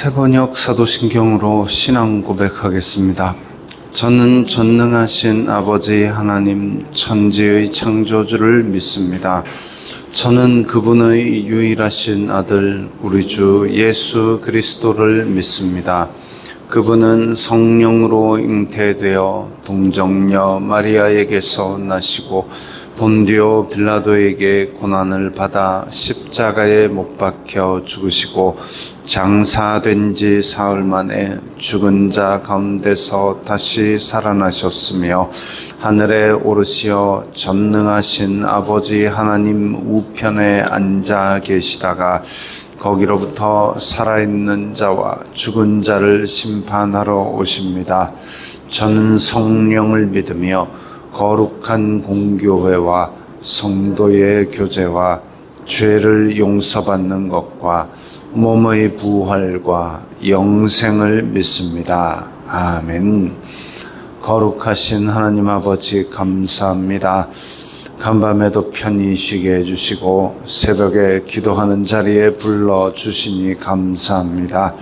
새번역 사도신경으로 신앙 고백하겠습니다. 저는 전능하신 아버지 하나님 천지의 창조주를 믿습니다. 저는 그분의 유일하신 아들 우리 주 예수 그리스도를 믿습니다. 그분은 성령으로 잉태되어 동정녀 마리아에게서 나시고 본디오 빌라도에게 고난을 받아 십자가에 못 박혀 죽으시고 장사된 지 사흘 만에 죽은 자 가운데서 다시 살아나셨으며 하늘에 오르시어 전능하신 아버지 하나님 우편에 앉아 계시다가 거기로부터 살아있는 자와 죽은 자를 심판하러 오십니다. 저는 성령을 믿으며 거룩한 공교회와 성도의 교제와 죄를 용서받는 것과 몸의 부활과 영생을 믿습니다. 아멘. 거룩하신 하나님 아버지 감사합니다. 간밤에도 편히 쉬게 해주시고 새벽에 기도하는 자리에 불러주시니 감사합니다.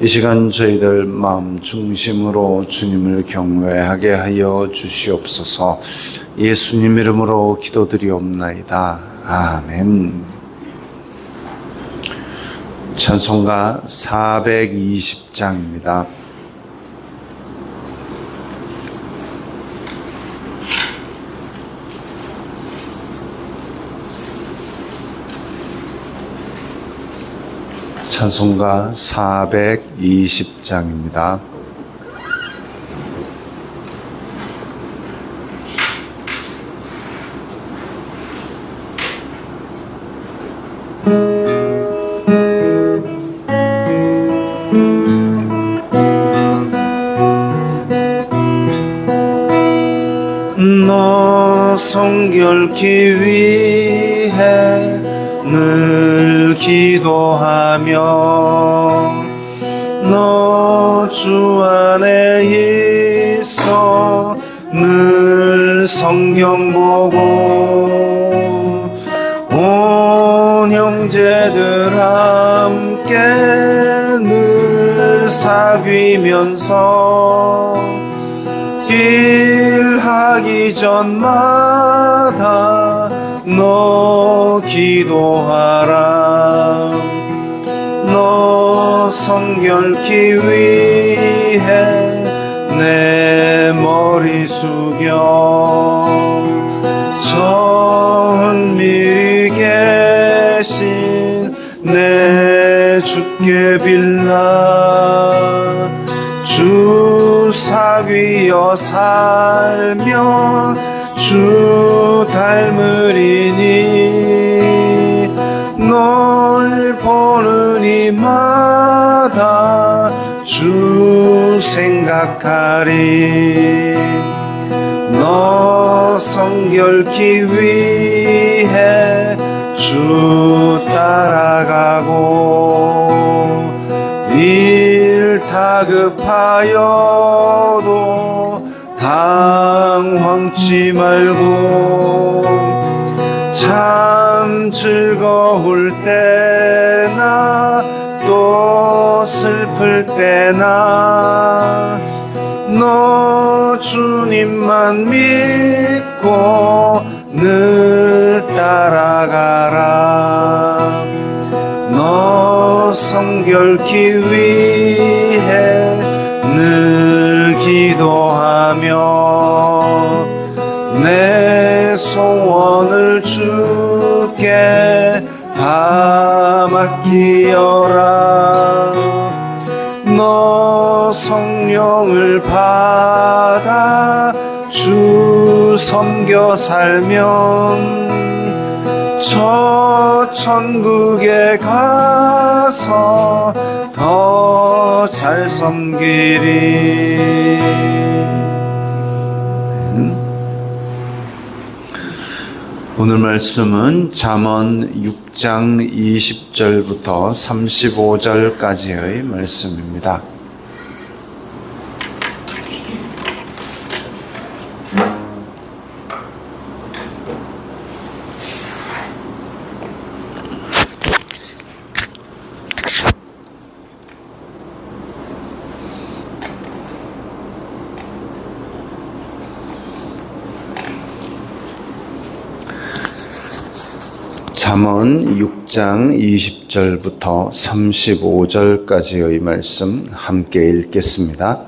이 시간 저희들 마음 중심으로 주님을 경외하게 하여 주시옵소서. 예수님 이름으로 기도드리옵나이다. 아멘. 찬송가 420장입니다. 찬송가 420장입니다. 너 성결케 위해 늘 기도하며 너 주 안에 있어 늘 성경 보고 온 형제들 함께 늘 사귀면서 일하기 전마다 너 기도하라. 너 성결케 위해 내 머리 숙여 저 은밀히 계신 내 주께 빌라. 주 사귀어 살며 주 닮으리니 널 보는 이마다 주 생각하리. 너 성결케 위해 주 따라가고 일 다급하여도 당황치 말고 참 즐거울 때나 또 슬플 때나 너 주님만 믿고 늘 따라가라. 너 성결케 위해 늘 기도하며 내 소원을 주께 다 맡기어라. 너 성령을 받아 주 섬겨 살면 저 천국에 가서 더 잘 섬기리. 오늘 말씀은 잠언 6장 20절부터 35절까지의 말씀입니다. 잠언 6장 20절부터 35절까지의 말씀 함께 읽겠습니다.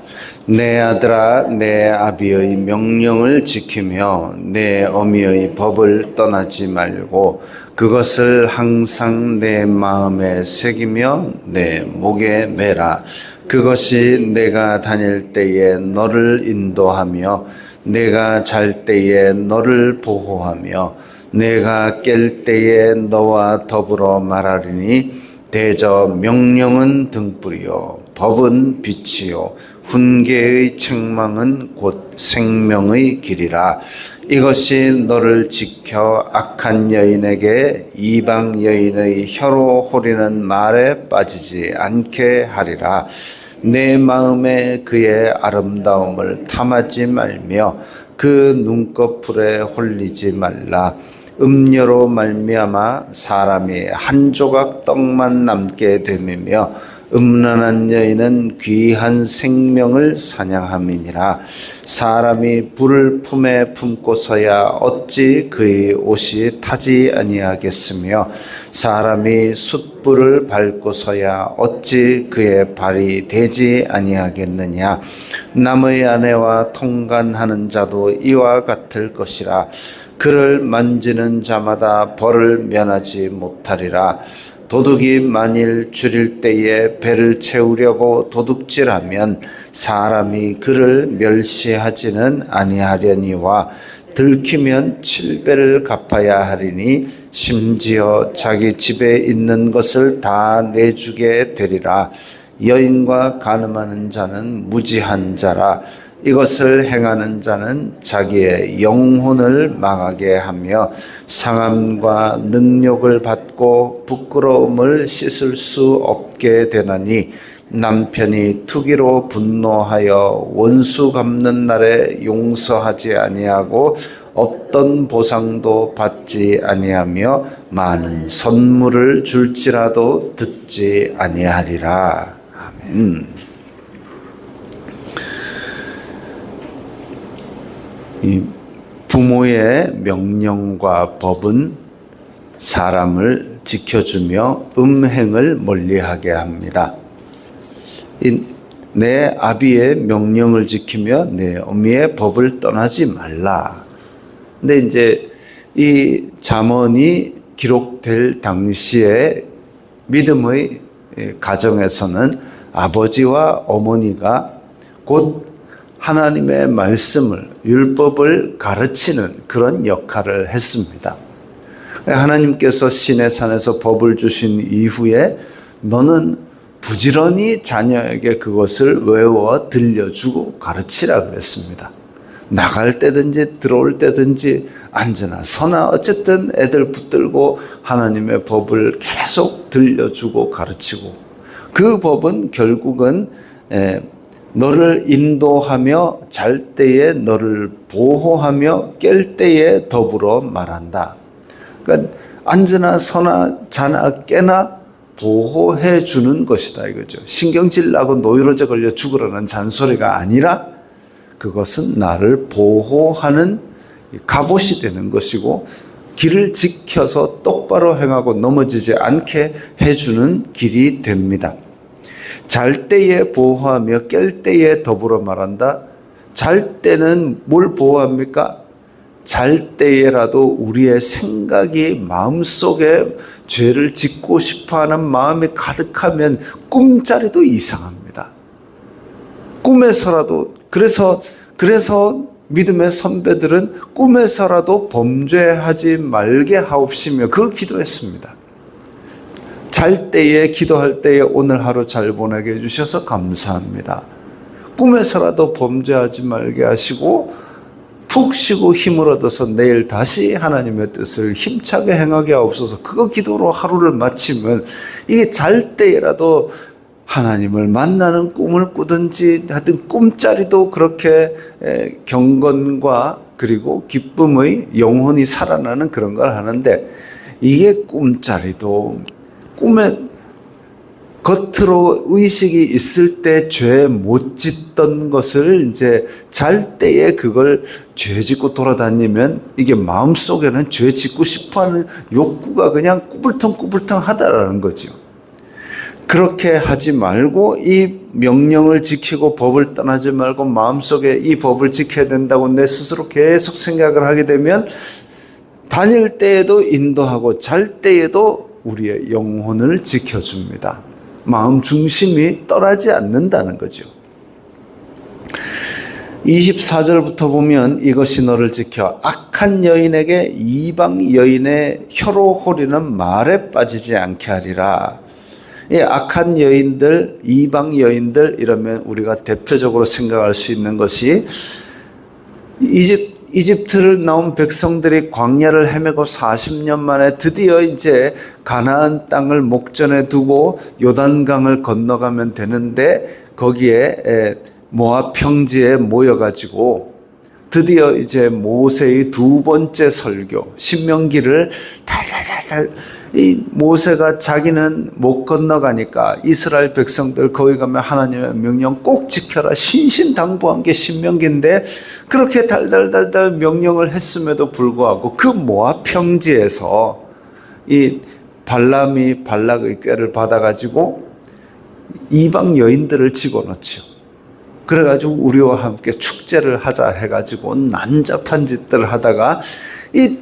내 아들아, 내 아비의 명령을 지키며 내 어미의 법을 떠나지 말고 그것을 항상 내 마음에 새기며 내 목에 매라. 그것이 내가 다닐 때에 너를 인도하며 내가 잘 때에 너를 보호하며 내가 깰 때에 너와 더불어 말하리니 대저 명령은 등불이요 법은 빛이요 훈계의 책망은 곧 생명의 길이라. 이것이 너를 지켜 악한 여인에게 이방 여인의 혀로 호리는 말에 빠지지 않게 하리라. 내 마음에 그의 아름다움을 탐하지 말며 그 눈꺼풀에 홀리지 말라. 음료로 말미암아 사람이 한 조각 떡만 남게 됨이며 음란한 여인은 귀한 생명을 사냥함이니라. 사람이 불을 품에 품고서야 어찌 그의 옷이 타지 아니하겠으며 사람이 숯불을 밟고서야 어찌 그의 발이 되지 아니하겠느냐. 남의 아내와 통간하는 자도 이와 같을 것이라. 그를 만지는 자마다 벌을 면하지 못하리라. 도둑이 만일 줄일 때에 배를 채우려고 도둑질하면 사람이 그를 멸시하지는 아니하려니와 들키면 7배를 갚아야 하리니 심지어 자기 집에 있는 것을 다 내주게 되리라. 여인과 간음하는 자는 무지한 자라. 이것을 행하는 자는 자기의 영혼을 망하게 하며 상함과 능욕을 받고 부끄러움을 씻을 수 없게 되나니 남편이 투기로 분노하여 원수 갚는 날에 용서하지 아니하고 없던 보상도 받지 아니하며 많은 선물을 줄지라도 듣지 아니하리라. 아멘. 이 부모의 명령과 법은 사람을 지켜주며 음행을 멀리하게 합니다. 내 아비의 명령을 지키며 내 어미의 법을 떠나지 말라. 근데 이제 이 잠언이 기록될 당시에 믿음의 가정에서는 아버지와 어머니가 곧 하나님의 말씀을, 율법을 가르치는 그런 역할을 했습니다. 하나님께서 시내산에서 법을 주신 이후에 너는 부지런히 자녀에게 그것을 외워 들려주고 가르치라 그랬습니다. 나갈 때든지 들어올 때든지 앉으나 서나 어쨌든 애들 붙들고 하나님의 법을 계속 들려주고 가르치고, 그 법은 결국은 너를 인도하며 잘 때에 너를 보호하며 깰 때에 더불어 말한다. 그러니까 앉으나 서나 자나 깨나 보호해 주는 것이다 이거죠. 신경질 나고 노이로제 걸려 죽으라는 잔소리가 아니라 그것은 나를 보호하는 갑옷이 되는 것이고 길을 지켜서 똑바로 행하고 넘어지지 않게 해주는 길이 됩니다. 잘 때에 보호하며 깰 때에 더불어 말한다. 잘 때는 뭘 보호합니까? 잘 때에라도 우리의 생각이 마음속에 죄를 짓고 싶어하는 마음이 가득하면 꿈자리도 이상합니다. 꿈에서라도 그래서 믿음의 선배들은 꿈에서라도 범죄하지 말게 하옵시며 그걸 기도했습니다. 잘 때에 기도할 때에 오늘 하루 잘 보내게 해주셔서 감사합니다. 꿈에서라도 범죄하지 말게 하시고 푹 쉬고 힘을 얻어서 내일 다시 하나님의 뜻을 힘차게 행하게 하옵소서. 그거 기도로 하루를 마치면 이게 잘 때라도 하나님을 만나는 꿈을 꾸든지 하여튼 꿈자리도 그렇게 경건과 그리고 기쁨의 영혼이 살아나는 그런 걸 하는데, 이게 꿈자리도 꿈에 겉으로 의식이 있을 때 죄 못 짓던 것을 이제 잘 때에 그걸 죄 짓고 돌아다니면 이게 마음속에는 죄 짓고 싶어하는 욕구가 그냥 꾸불텅꾸불텅 하다라는 거죠. 그렇게 하지 말고 이 명령을 지키고 법을 떠나지 말고 마음속에 이 법을 지켜야 된다고 내 스스로 계속 생각을 하게 되면 다닐 때에도 인도하고 잘 때에도 우리의 영혼을 지켜줍니다. 마음 중심이 떠나지 않는다는 거죠. 24절부터 보면 이것이 너를 지켜 악한 여인에게 이방 여인의 혀로 홀리는 말에 빠지지 않게 하리라. 이 악한 여인들, 이방 여인들 이러면 우리가 대표적으로 생각할 수 있는 것이 이집트를 나온 백성들이 광야를 헤매고 40년 만에 드디어 이제 가나안 땅을 목전에 두고 요단강을 건너가면 되는데 거기에 모압 평지에 모여가지고 드디어 이제 모세의 두 번째 설교 신명기를 달달달달 이 모세가 자기는 못 건너가니까 이스라엘 백성들 거기 가면 하나님의 명령 꼭 지켜라 신신당부한 게 신명기인데 그렇게 달달달달 명령을 했음에도 불구하고 그 모압 평지에서 이 발람이 발락의 꾀를 받아가지고 이방 여인들을 집어넣죠. 그래가지고 우리와 함께 축제를 하자 해가지고 난잡한 짓들을 하다가 이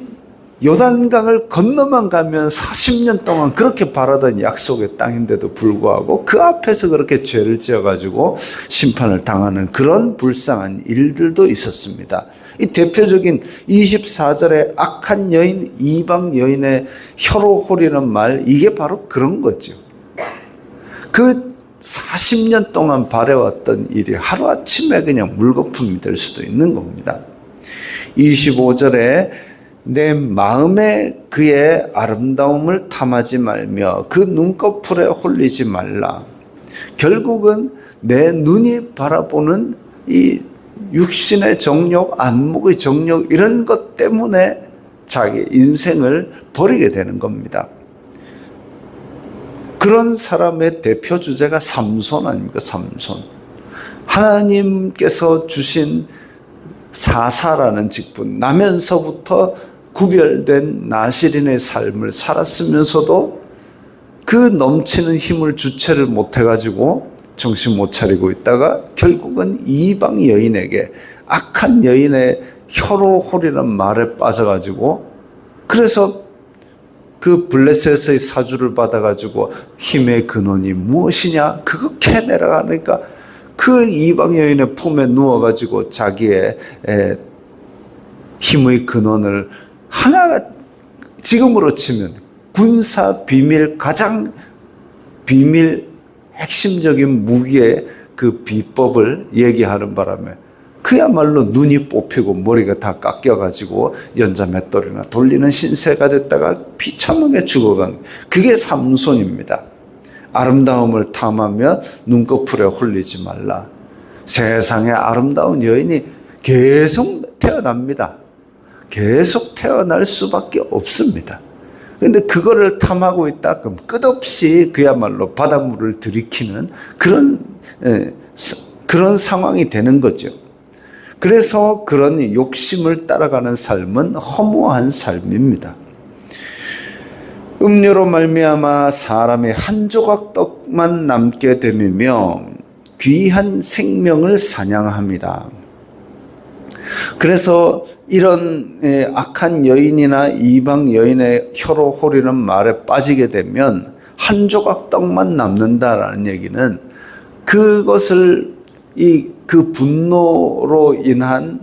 요단강을 건너만 가면 40년 동안 그렇게 바라던 약속의 땅인데도 불구하고 그 앞에서 그렇게 죄를 지어가지고 심판을 당하는 그런 불쌍한 일들도 있었습니다. 이 대표적인 24절의 악한 여인, 이방 여인의 혀로 홀리는 말, 이게 바로 그런 거죠. 그 40년 동안 바래왔던 일이 하루아침에 그냥 물거품이 될 수도 있는 겁니다. 25절에 내 마음에 그의 아름다움을 탐하지 말며 그 눈꺼풀에 홀리지 말라. 결국은 내 눈이 바라보는 이 육신의 정욕, 안목의 정욕 이런 것 때문에 자기 인생을 버리게 되는 겁니다. 그런 사람의 대표 주제가 삼손 아닙니까? 삼손. 하나님께서 주신 사사라는 직분, 나면서부터 구별된 나실인의 삶을 살았으면서도 그 넘치는 힘을 주체를 못해가지고 정신 못 차리고 있다가 결국은 이방 여인에게 악한 여인의 혀로 홀리는 말에 빠져가지고 그래서 그 블레셋의 사주를 받아가지고 힘의 근원이 무엇이냐 그거 캐내려가니까 그 이방 여인의 품에 누워가지고 자기의 힘의 근원을 하나가 지금으로 치면 군사 비밀 가장 비밀 핵심적인 무기의 그 비법을 얘기하는 바람에 그야말로 눈이 뽑히고 머리가 다 깎여가지고 연자맷돌이나 돌리는 신세가 됐다가 비참하게 죽어간 그게 삼손입니다. 아름다움을 탐하며 눈꺼풀에 홀리지 말라. 세상에 아름다운 여인이 계속 태어납니다. 계속 태어날 수밖에 없습니다. 그런데 그거를 탐하고 있다 그럼 끝없이 그야말로 바닷물을 들이키는 그런 상황이 되는 거죠. 그래서 그런 욕심을 따라가는 삶은 허무한 삶입니다. 음료로 말미암아 사람이 한 조각 떡만 남게 되며 귀한 생명을 사냥합니다. 그래서 이런 악한 여인이나 이방 여인의 혀로 홀리는 말에 빠지게 되면 한 조각 떡만 남는다라는 얘기는 그것을 그 분노로 인한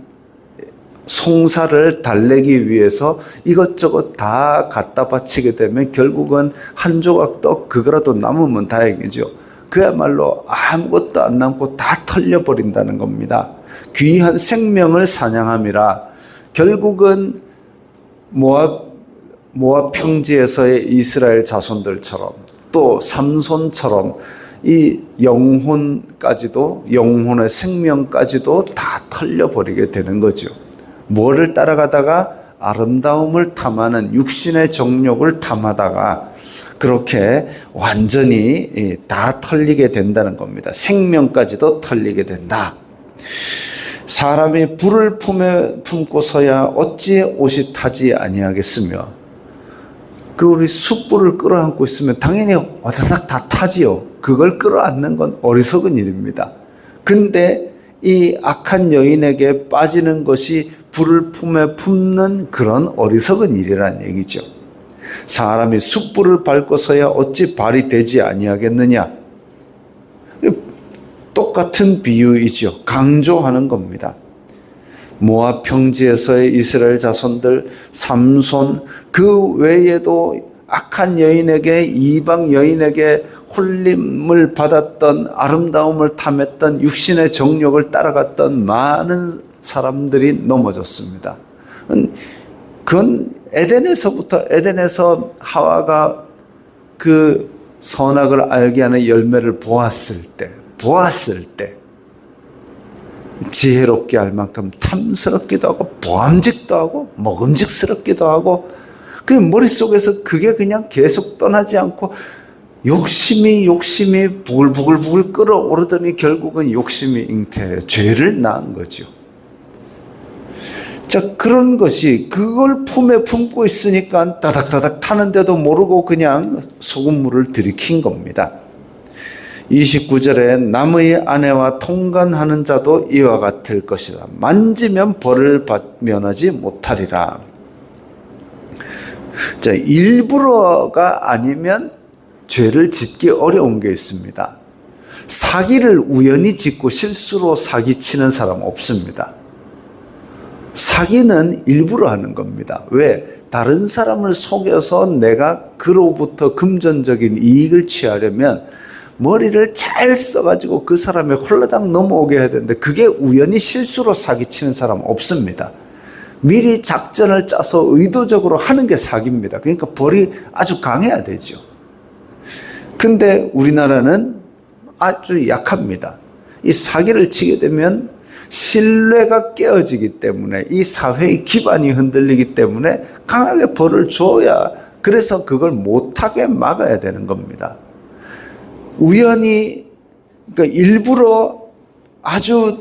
송사를 달래기 위해서 이것저것 다 갖다 바치게 되면 결국은 한 조각 떡 그거라도 남으면 다행이죠. 그야말로 아무것도 안 남고 다 털려버린다는 겁니다. 귀한 생명을 사냥함이라. 결국은 모압 평지에서의 이스라엘 자손들처럼 또 삼손처럼 이 영혼까지도 영혼의 생명까지도 다 털려버리게 되는 거죠. 뭐를 따라가다가 아름다움을 탐하는 육신의 정욕을 탐하다가 그렇게 완전히 다 털리게 된다는 겁니다. 생명까지도 털리게 된다. 사람이 불을 품에 품고서야 어찌 옷이 타지 아니하겠으며, 우리 숯불을 끌어안고 있으면 당연히 와다닥 다 타지요. 그걸 끌어안는 건 어리석은 일입니다. 근데 이 악한 여인에게 빠지는 것이 불을 품에 품는 그런 어리석은 일이라는 얘기죠. 사람이 숯불을 밟고서야 어찌 발이 되지 아니하겠느냐. 똑같은 비유이죠. 강조하는 겁니다. 모압 평지에서의 이스라엘 자손들, 삼손, 그 외에도 악한 여인에게, 이방 여인에게 홀림을 받았던, 아름다움을 탐했던, 육신의 정욕을 따라갔던 많은 사람들이 넘어졌습니다. 그건 에덴에서 하와가 그 선악을 알게 하는 열매를 보았을 때 지혜롭게 할 만큼 탐스럽기도 하고 보암직도 하고 먹음직스럽기도 하고, 그 머릿속에서 그게 그냥 계속 떠나지 않고 욕심이 부글부글 끓어오르더니 결국은 욕심이 잉태해 죄를 낳은 거죠. 자, 그런 것이 그걸 품에 품고 있으니까 다닥다닥 타는데도 모르고 그냥 소금물을 들이킨 겁니다. 29절에 남의 아내와 통간하는 자도 이와 같을 것이라. 만지면 벌을 면하지 못하리라. 자, 일부러가 아니면 죄를 짓기 어려운 게 있습니다. 사기를 우연히 짓고 실수로 사기치는 사람 없습니다. 사기는 일부러 하는 겁니다. 왜? 다른 사람을 속여서 내가 그로부터 금전적인 이익을 취하려면 머리를 잘 써가지고 그 사람의 홀라당 넘어오게 해야 되는데, 그게 우연히 실수로 사기치는 사람 없습니다. 미리 작전을 짜서 의도적으로 하는 게 사기입니다. 그러니까 벌이 아주 강해야 되죠. 근데 우리나라는 아주 약합니다. 이 사기를 치게 되면 신뢰가 깨어지기 때문에, 이 사회의 기반이 흔들리기 때문에 강하게 벌을 줘야, 그래서 그걸 못하게 막아야 되는 겁니다. 우연히, 그러니까 일부러 아주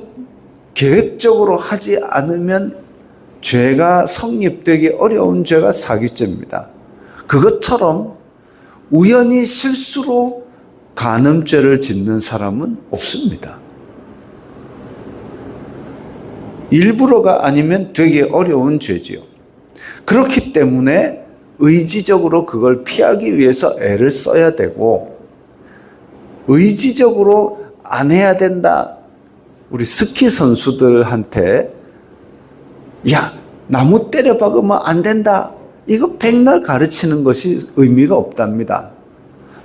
계획적으로 하지 않으면 죄가 성립되기 어려운 죄가 사기죄입니다. 그것처럼 우연히 실수로 간음죄를 짓는 사람은 없습니다. 일부러가 아니면 되게 어려운 죄지요. 그렇기 때문에 의지적으로 그걸 피하기 위해서 애를 써야 되고, 의지적으로 안 해야 된다. 우리 스키 선수들한테 야, 나무 때려 박으면 안 된다. 이거 백날 가르치는 것이 의미가 없답니다.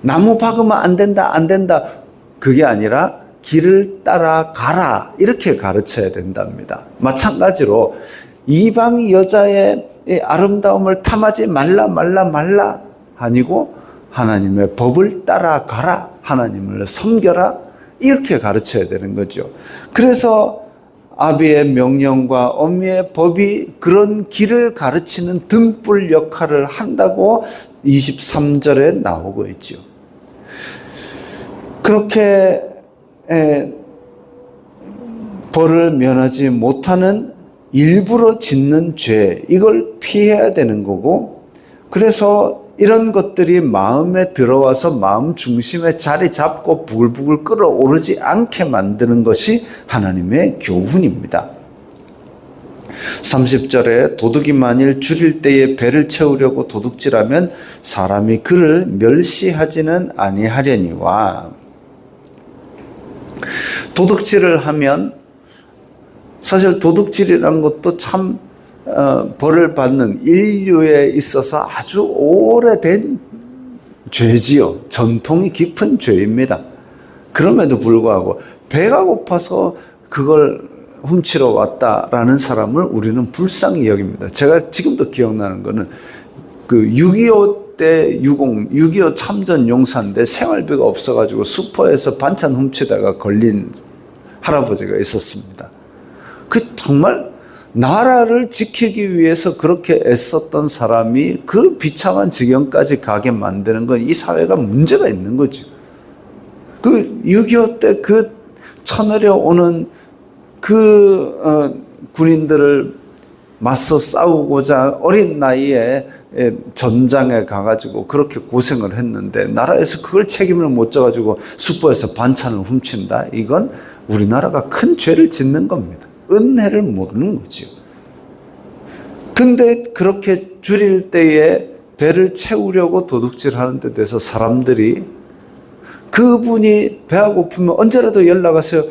나무 박으면 안 된다. 그게 아니라 길을 따라가라. 이렇게 가르쳐야 된답니다. 마찬가지로 이방 여자의 아름다움을 탐하지 말라 아니고 하나님의 법을 따라가라. 하나님을 섬겨라. 이렇게 가르쳐야 되는 거죠. 그래서 아비의 명령과 어미의 법이 그런 길을 가르치는 등불 역할을 한다고 23절에 나오고 있죠. 그렇게 벌을 면하지 못하는 일부러 짓는 죄, 이걸 피해야 되는 거고, 그래서 이런 것들이 마음에 들어와서 마음 중심에 자리 잡고 부글부글 끓어오르지 않게 만드는 것이 하나님의 교훈입니다. 30절에 도둑이 만일 줄일 때에 배를 채우려고 도둑질하면 사람이 그를 멸시하지는 아니하려니와. 도둑질을 하면, 사실 도둑질이라는 것도 참 벌을 받는, 인류에 있어서 아주 오래된 죄지요. 전통이 깊은 죄입니다. 그럼에도 불구하고 배가 고파서 그걸 훔치러 왔다라는 사람을 우리는 불쌍히 여깁니다. 제가 지금도 기억나는 거는 그 6.25 때 6.25 참전 용사인데 생활비가 없어가지고 슈퍼에서 반찬 훔치다가 걸린 할아버지가 있었습니다. 그 정말 나라를 지키기 위해서 그렇게 애썼던 사람이 그 비참한 지경까지 가게 만드는 건 이 사회가 문제가 있는 거죠. 그 6.25 때 그 쳐내려 오는 그 군인들을 맞서 싸우고자 어린 나이에 전장에 가가지고 그렇게 고생을 했는데 나라에서 그걸 책임을 못 져가지고 숙부에서 반찬을 훔친다. 이건 우리나라가 큰 죄를 짓는 겁니다. 은혜를 모르는 거죠. 근데 그렇게 줄일 때에 배를 채우려고 도둑질하는 데 대해서 사람들이 그분이 배가 고프면 언제라도 연락하세요.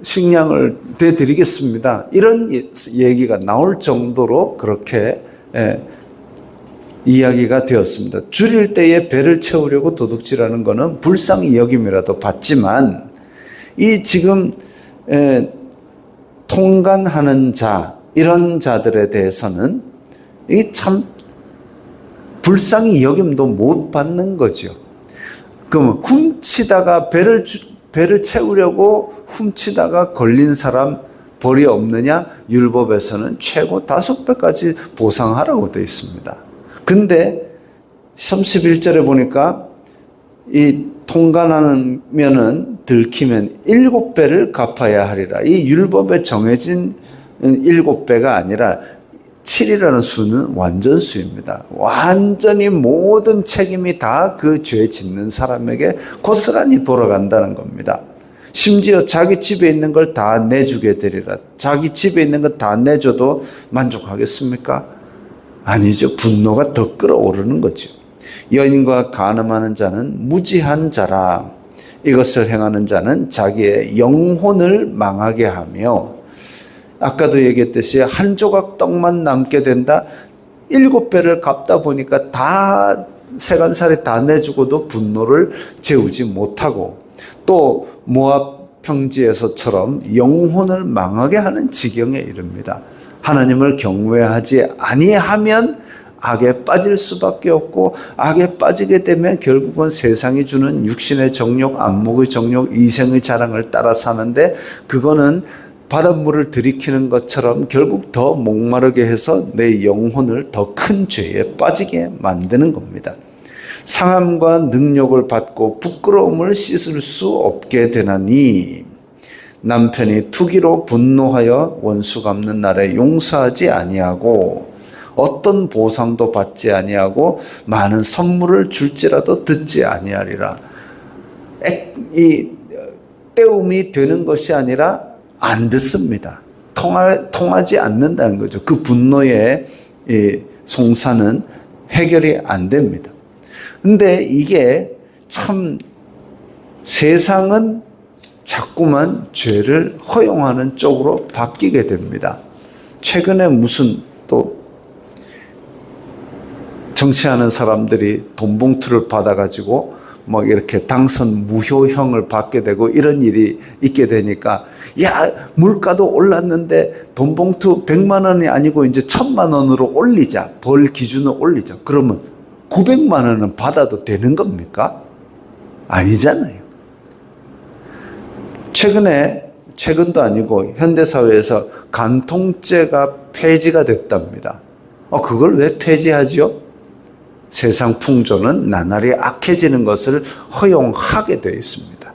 식량을 대드리겠습니다. 이런 얘기가 나올 정도로 그렇게 이야기가 되었습니다. 줄일 때에 배를 채우려고 도둑질하는 것은 불쌍히 여김이라도 받지만 이 지금 통간하는 자 이런 자들에 대해서는 이 참 불쌍히 여김도 못 받는 거죠. 그럼 훔치다가 배를 채우려고 훔치다가 걸린 사람 벌이 없느냐? 율법에서는 최고 5배까지 보상하라고 되어 있습니다. 근데 31절에 보니까 이 통관하면은 들키면 7배를 갚아야 하리라. 이 율법에 정해진 7배가 아니라 7이라는 수는 완전수입니다. 완전히 모든 책임이 다 그 죄 짓는 사람에게 고스란히 돌아간다는 겁니다. 심지어 자기 집에 있는 걸 다 내주게 되리라. 자기 집에 있는 걸 다 내줘도 만족하겠습니까? 아니죠. 분노가 더 끓어오르는 거죠. 여인과 간음하는 자는 무지한 자라. 이것을 행하는 자는 자기의 영혼을 망하게 하며 아까도 얘기했듯이 한 조각 떡만 남게 된다. 7배를 갚다 보니까 다 세간살이 다 내주고도 분노를 재우지 못하고 또 모압 평지에서처럼 영혼을 망하게 하는 지경에 이릅니다. 하나님을 경외하지 아니하면 악에 빠질 수밖에 없고 악에 빠지게 되면 결국은 세상이 주는 육신의 정욕, 안목의 정욕, 이생의 자랑을 따라 사는데 그거는 바닷물을 들이키는 것처럼 결국 더 목마르게 해서 내 영혼을 더 큰 죄에 빠지게 만드는 겁니다. 상함과 능욕을 받고 부끄러움을 씻을 수 없게 되나니 남편이 투기로 분노하여 원수 갚는 날에 용서하지 아니하고 어떤 보상도 받지 아니하고 많은 선물을 줄지라도 듣지 아니하리라. 이 때움이 되는 것이 아니라 안 듣습니다. 통하지 않는다는 거죠. 그 분노의 송사는 해결이 안 됩니다. 근데 이게 참 세상은 자꾸만 죄를 허용하는 쪽으로 바뀌게 됩니다. 최근에 무슨 또 정치하는 사람들이 돈 봉투를 받아가지고 뭐 이렇게 당선 무효형을 받게 되고 이런 일이 있게 되니까 야 물가도 올랐는데 돈 봉투 100만 원이 아니고 이제 1000만 원으로 올리자. 벌 기준을 올리자. 그러면 900만 원은 받아도 되는 겁니까? 아니잖아요. 최근도 아니고 현대사회에서 간통죄가 폐지가 됐답니다. 그걸 왜 폐지하죠? 세상 풍조는 나날이 악해지는 것을 허용하게 되어 있습니다.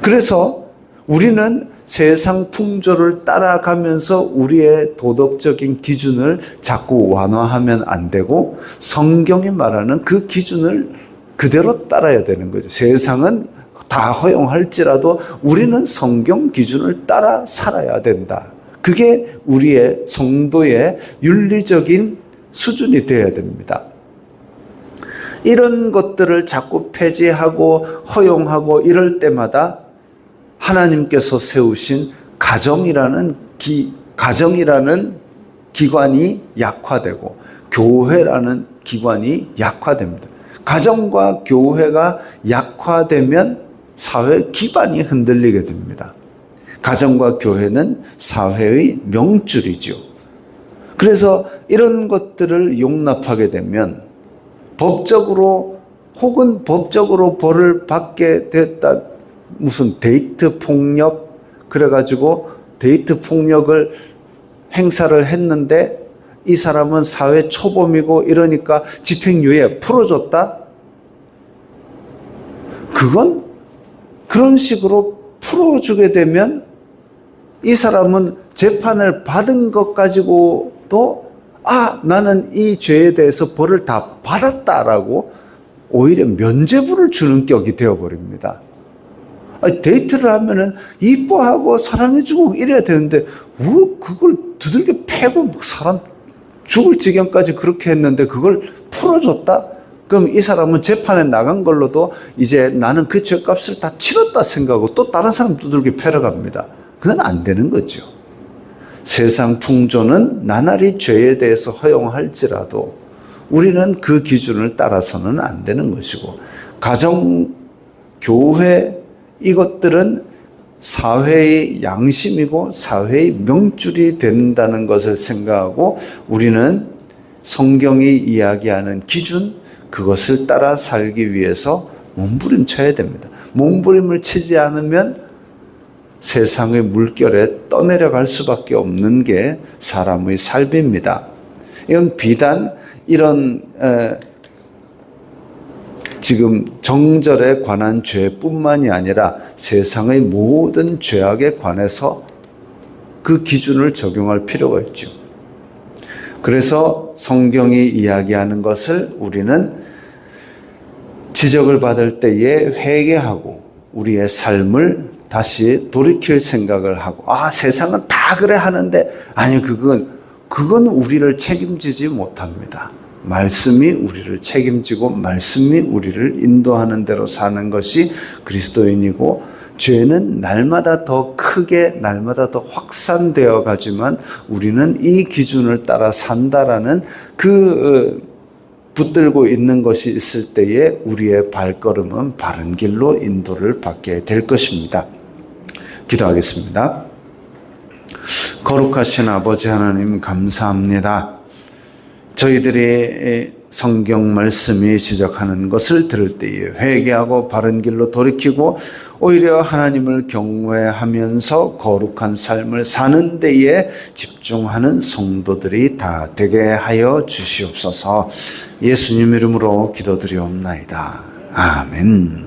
그래서 우리는 세상 풍조를 따라가면서 우리의 도덕적인 기준을 자꾸 완화하면 안 되고 성경이 말하는 그 기준을 그대로 따라야 되는 거죠. 세상은 다 허용할지라도 우리는 성경 기준을 따라 살아야 된다. 그게 우리의 성도의 윤리적인 수준이 되어야 됩니다. 이런 것들을 자꾸 폐지하고 허용하고 이럴 때마다 하나님께서 세우신 가정이라는 기관이 약화되고 교회라는 기관이 약화됩니다. 가정과 교회가 약화되면 사회 기반이 흔들리게 됩니다. 가정과 교회는 사회의 명줄이죠. 그래서 이런 것들을 용납하게 되면 법적으로 벌을 받게 됐다. 무슨 데이트 폭력 그래가지고 데이트 폭력을 행사를 했는데 이 사람은 사회 초범이고 이러니까 집행유예 풀어줬다? 그건 그런 식으로 풀어주게 되면 이 사람은 재판을 받은 것 가지고도 나는 이 죄에 대해서 벌을 다 받았다라고 오히려 면죄부를 주는 격이 되어버립니다. 데이트를 하면은 이뻐하고 사랑해주고 이래야 되는데 그걸 두들겨 패고 사람 죽을 지경까지 그렇게 했는데 그걸 풀어줬다? 그럼 이 사람은 재판에 나간 걸로도 이제 나는 그 죄값을 다 치렀다 생각하고 또 다른 사람 두들겨 패러 갑니다. 그건 안 되는 거죠. 세상 풍조는 나날이 죄에 대해서 허용할지라도 우리는 그 기준을 따라서는 안 되는 것이고, 가정, 교회 이것들은 사회의 양심이고 사회의 명줄이 된다는 것을 생각하고 우리는 성경이 이야기하는 기준, 그것을 따라 살기 위해서 몸부림쳐야 됩니다. 몸부림을 치지 않으면 세상의 물결에 떠내려갈 수밖에 없는 게 사람의 삶입니다. 이건 비단 이런 지금 정절에 관한 죄뿐만이 아니라 세상의 모든 죄악에 관해서 그 기준을 적용할 필요가 있죠. 그래서 성경이 이야기하는 것을 우리는 지적을 받을 때에 회개하고 우리의 삶을 다시 돌이킬 생각을 하고, 세상은 다 그래 하는데, 아니, 그건 우리를 책임지지 못합니다. 말씀이 우리를 책임지고 말씀이 우리를 인도하는 대로 사는 것이 그리스도인이고, 죄는 날마다 더 크게 날마다 더 확산되어 가지만 우리는 이 기준을 따라 산다라는 붙들고 있는 것이 있을 때에 우리의 발걸음은 바른 길로 인도를 받게 될 것입니다. 기도하겠습니다. 거룩하신 아버지 하나님, 감사합니다. 저희들이 성경 말씀이 지적하는 것을 들을 때에 회개하고 바른 길로 돌이키고 오히려 하나님을 경외하면서 거룩한 삶을 사는 데에 집중하는 성도들이 다 되게 하여 주시옵소서. 예수님 이름으로 기도드리옵나이다. 아멘.